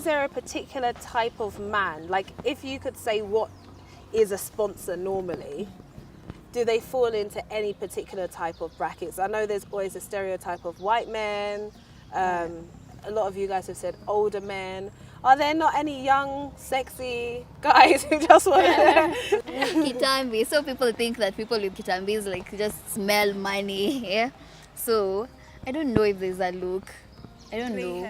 there a particular type of man? Like, if you could say what is a sponsor normally, do they fall into any particular type of brackets? I know there's always a stereotype of white men. A lot of you guys have said older men. Are there not any young, sexy guys who just want to... Kitambi. So people think that people with kitambis like just smell money. Yeah. So I don't know if there's a look. I don't know.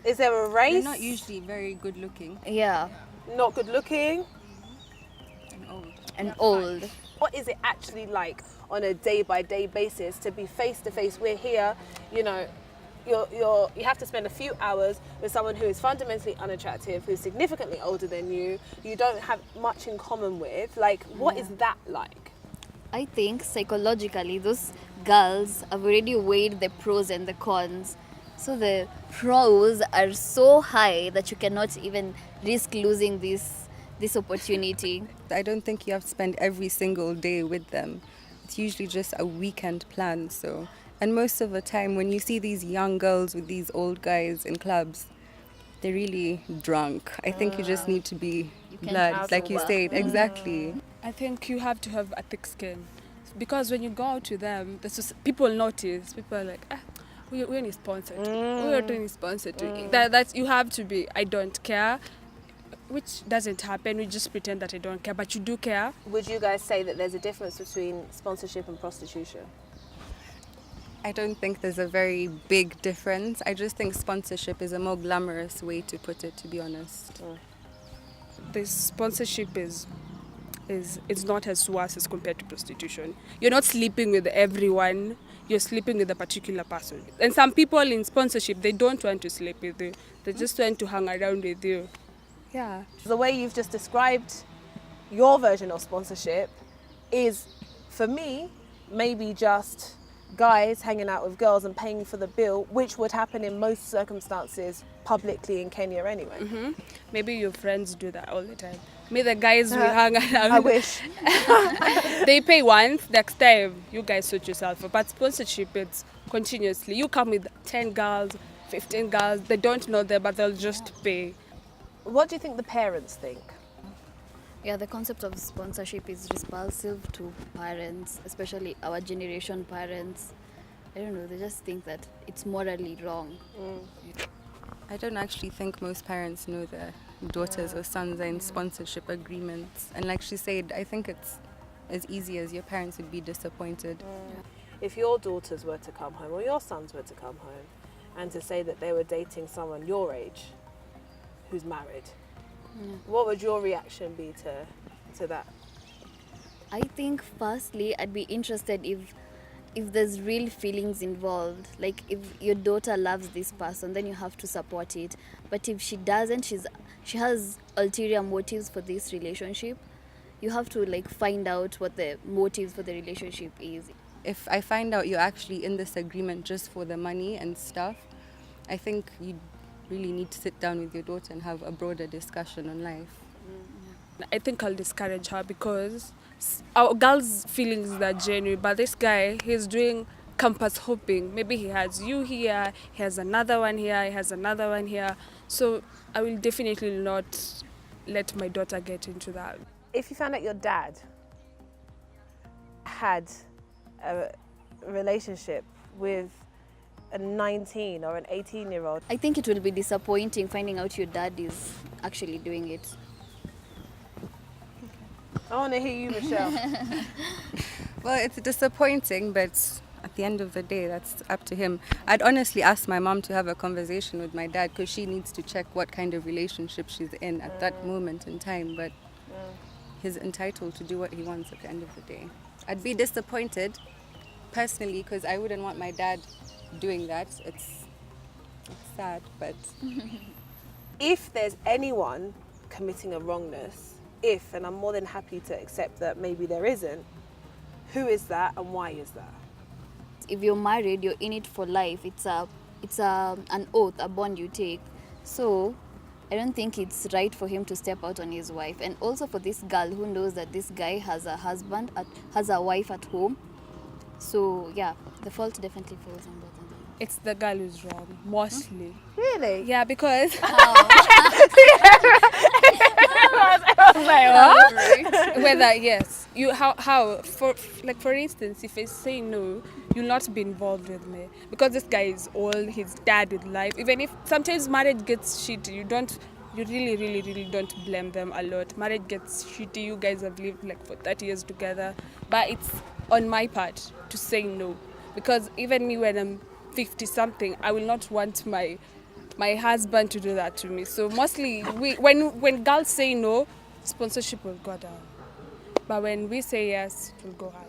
Is there a race? They're not usually very good looking. Yeah. Not good looking? And old. And old. What is it actually like on a day-by-day basis to be face-to-face? We're here, you know, you have to spend a few hours with someone who is fundamentally unattractive, who's significantly older than you don't have much in common with. Like, what is that like? I think psychologically those girls have already weighed the pros and the cons. So the pros are so high that you cannot even risk losing this opportunity. I don't think you have to spend every single day with them. It's usually just a weekend plan. So, and most of the time when you see these young girls with these old guys in clubs, they're really drunk. I think you just need to be blood, like you said. Exactly. I think you have to have a thick skin, because when you go out to them, people notice. People are like, we're only sponsored. We're only sponsored. That's you have to be. I don't care, which doesn't happen. We just pretend that I don't care, but you do care. Would you guys say that there's a difference between sponsorship and prostitution? I don't think there's a very big difference. I just think sponsorship is a more glamorous way to put it, to be honest. This sponsorship is not as worse as compared to prostitution. You're not sleeping with everyone. You're sleeping with a particular person. And some people in sponsorship, they don't want to sleep with you. They just want to hang around with you. Yeah. The way you've just described your version of sponsorship is, for me, maybe just guys hanging out with girls and paying for the bill, which would happen in most circumstances publicly in Kenya anyway. Mm-hmm. Maybe your friends do that all the time. Me, the guys we hang around. I wish. They pay once, next time you guys sort yourself up. But sponsorship, it's continuously. You come with 10 girls, 15 girls, they don't know them, but they'll just pay. What do you think the parents think? Yeah, the concept of sponsorship is repulsive to parents, especially our generation parents. I don't know, they just think that it's morally wrong. I don't actually think most parents know their daughters or sons are in sponsorship agreements. And like she said, I think it's as easy as your parents would be disappointed. If your daughters were to come home or your sons were to come home and to say that they were dating someone your age who's married, what would your reaction be to that? I think firstly I'd be interested if there's real feelings involved. Like if your daughter loves this person, then you have to support it. But if she doesn't, she has ulterior motives for this relationship, you have to like find out what the motives for the relationship is. If I find out you're actually in this agreement just for the money and stuff, I think you really need to sit down with your daughter and have a broader discussion on life. I think I'll discourage her because our girls' feelings are genuine, but this guy, he's doing campus hopping. Maybe he has you here, he has another one here, he has another one here. So I will definitely not let my daughter get into that. If you found out your dad had a relationship with a 19 or an 18-year-old, I think it will be disappointing finding out your dad is actually doing it. I want to hear you, Michelle. Well, it's disappointing, but at the end of the day, that's up to him. I'd honestly ask my mom to have a conversation with my dad because she needs to check what kind of relationship she's in at that moment in time. But he's entitled to do what he wants at the end of the day. I'd be disappointed, personally, because I wouldn't want my dad doing that. It's sad, but... If there's anyone committing a wrongness, and I'm more than happy to accept that maybe there isn't, who is that and why is that? If you're married, you're in it for life. It's an oath, a bond you take. So I don't think it's right for him to step out on his wife. And also for this girl who knows that this guy has a husband, has a wife at home. So yeah, the fault definitely falls on both of them. It's the girl who's wrong, mostly. Really? Yeah, because whether yes, you how for instance, if I say no, you'll not be involved with me because this guy is old, he's dead with life. Even if sometimes marriage gets shitty, you really don't blame them a lot. Marriage gets shitty. You guys have lived like for 30 years together, but it's on my part to say no because even me when I'm 50 something, I will not want my husband to do that to me. So mostly when girls say no, sponsorship will go down. But when we say yes, it will go high.